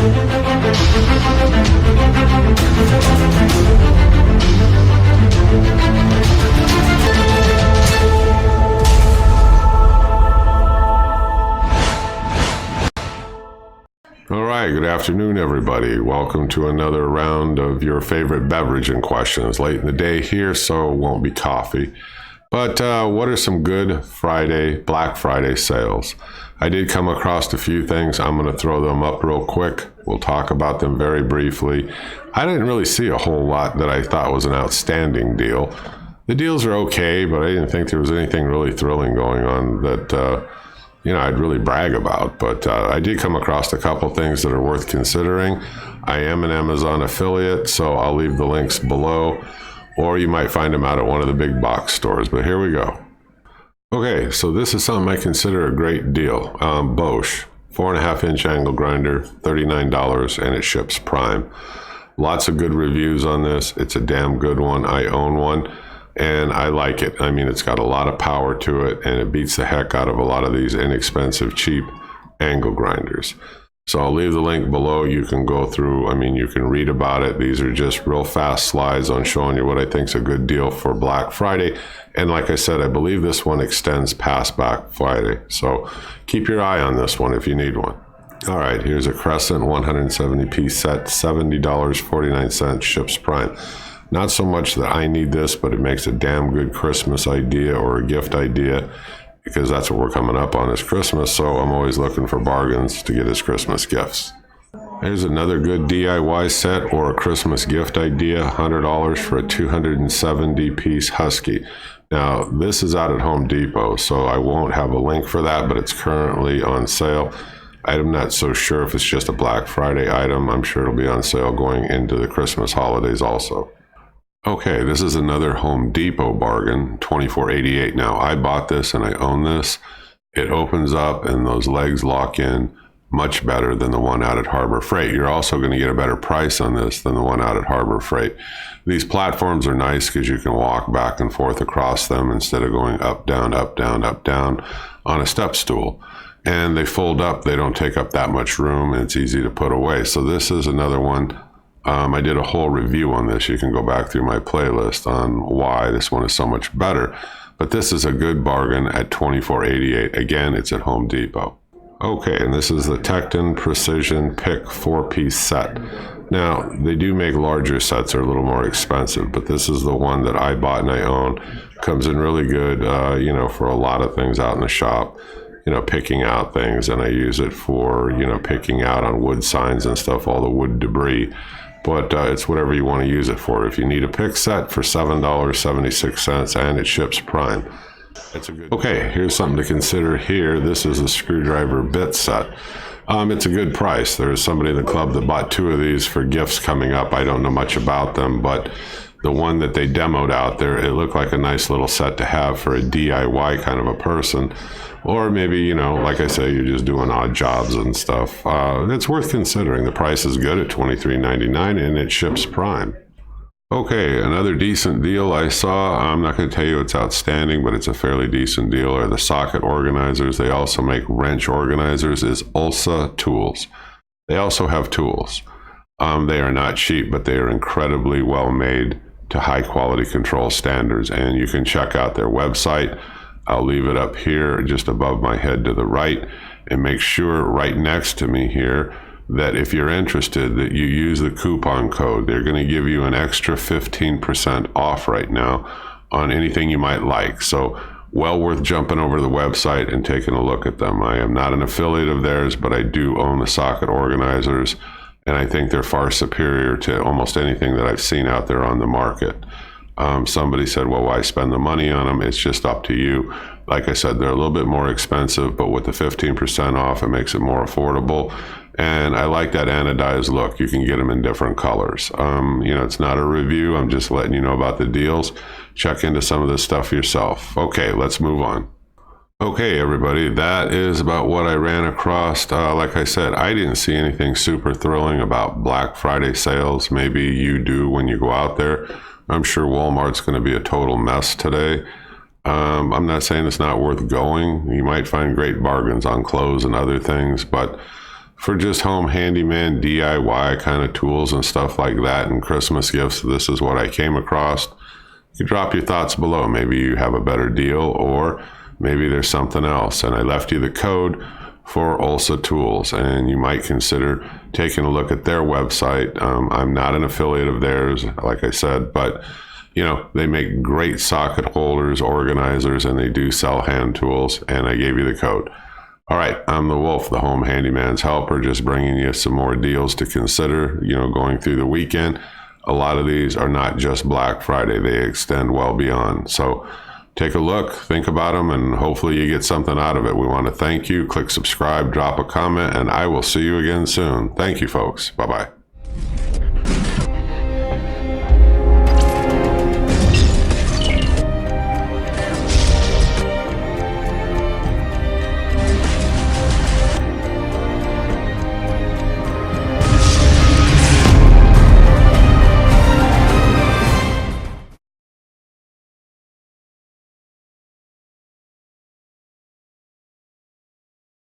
All right, good afternoon, everybody. Welcome to another round of your favorite beverage and questions. Late in the day here, so it won't be coffee. But what are some good Black Friday sales? I did come across a few things. I'm going to throw them up real quick. We'll talk about them very briefly. I didn't really see a whole lot that I thought was an outstanding deal. The deals are okay, but I didn't think there was anything really thrilling going on that I'd really brag about. But I did come across a couple things that are worth considering. I am an Amazon affiliate, so I'll leave the links below, or you might find them out at one of the big box stores. But here we go. Okay, so this is something I consider a great deal. Bosch, 4.5-inch angle grinder, $39, and it ships Prime. Lots of good reviews on this. It's a damn good one. I own one. And I like it. I mean, it's got a lot of power to it, and it beats the heck out of a lot of these inexpensive, cheap angle grinders. So I'll leave the link below. You can go through, you can read about it. These are just real fast slides on showing you what I think is a good deal for Black Friday. And like I said, I believe this one extends past Black Friday. So keep your eye on this one if you need one. All right, here's a Crescent 170-piece set, $70.49, ships Prime. Not so much that I need this, but it makes a damn good Christmas idea or a gift idea, because that's what we're coming up on is Christmas, so I'm always looking for bargains to get as Christmas gifts. Here's another good DIY set or a Christmas gift idea, $100 for a 270-piece Husky. Now, this is out at Home Depot, so I won't have a link for that, but it's currently on sale. I'm not so sure if it's just a Black Friday item. I'm sure it'll be on sale going into the Christmas holidays also. Okay, this is another Home Depot bargain, $24.88. Now, I bought this and I own this. It opens up and those legs lock in much better than the one out at Harbor Freight. You're also going to get a better price on this than the one out at Harbor Freight. These platforms are nice because you can walk back and forth across them instead of going up, down, up, down, up, down on a step stool. And they fold up. They don't take up that much room, and it's easy to put away. So this is another one. I did a whole review on this. You can go back through my playlist on why this one is so much better. But this is a good bargain at $24.88. Again, it's at Home Depot. Okay, and this is the Tecton Precision Pick 4-piece set. Now, they do make larger sets that are a little more expensive, but this is the one that I bought and I own. Comes in really good, for a lot of things out in the shop. Picking out things, and I use it for, picking out on wood signs and stuff, all the wood debris. But it's whatever you want to use it for. If you need a pick set for $7.76, and it ships Prime. It's a good. Okay, here's something to consider here. This is a screwdriver bit set. It's a good price. There's somebody in the club that bought 2 of these for gifts coming up. I don't know much about them, but the one that they demoed out there, it looked like a nice little set to have for a DIY kind of a person. Or maybe, like I say, you're just doing odd jobs and stuff. It's worth considering. The price is good at $23.99, and it ships Prime. Okay, another decent deal I saw. I'm not going to tell you it's outstanding, but it's a fairly decent deal, are the socket organizers. They also make wrench organizers, is Ulsa Tools. They also have tools. They are not cheap, but they are incredibly well made to high quality control standards, and you can check out their website. I'll leave it up here just above my head to the right, and make sure right next to me here that if you're interested that you use the coupon code. They're going to give you an extra 15% off right now on anything you might like. So well worth jumping over to the website and taking a look at them. I am not an affiliate of theirs, but I do own the socket organizers, and I think they're far superior to almost anything that I've seen out there on the market. Somebody said, well, why spend the money on them? It's just up to you. Like I said, they're a little bit more expensive, but with the 15% off, it makes it more affordable. And I like that anodized look. You can get them in different colors. It's not a review. I'm just letting you know about the deals. Check into some of this stuff yourself. Okay, let's move on. Okay, everybody, that is about what I ran across. Like I said, I didn't see anything super thrilling about Black Friday sales. Maybe you do when you go out there. I'm sure Walmart's going to be a total mess today. I'm not saying it's not worth going. You might find great bargains on clothes and other things, but for just home handyman DIY kind of tools and stuff like that and Christmas gifts. This is what I came across. You drop your thoughts below. Maybe you have a better deal, or maybe there's something else. And I left you the code for Olsa Tools, and you might consider taking a look at their website. I'm not an affiliate of theirs, like I said, but they make great socket holders, organizers, and they do sell hand tools, and I gave you the code. All right, I'm the Wolf, the home handyman's helper, just bringing you some more deals to consider, going through the weekend. A lot of these are not just Black Friday. They extend well beyond. So take a look, think about them, and hopefully you get something out of it. We want to thank you. Click subscribe, drop a comment, and I will see you again soon. Thank you, folks. Bye-bye.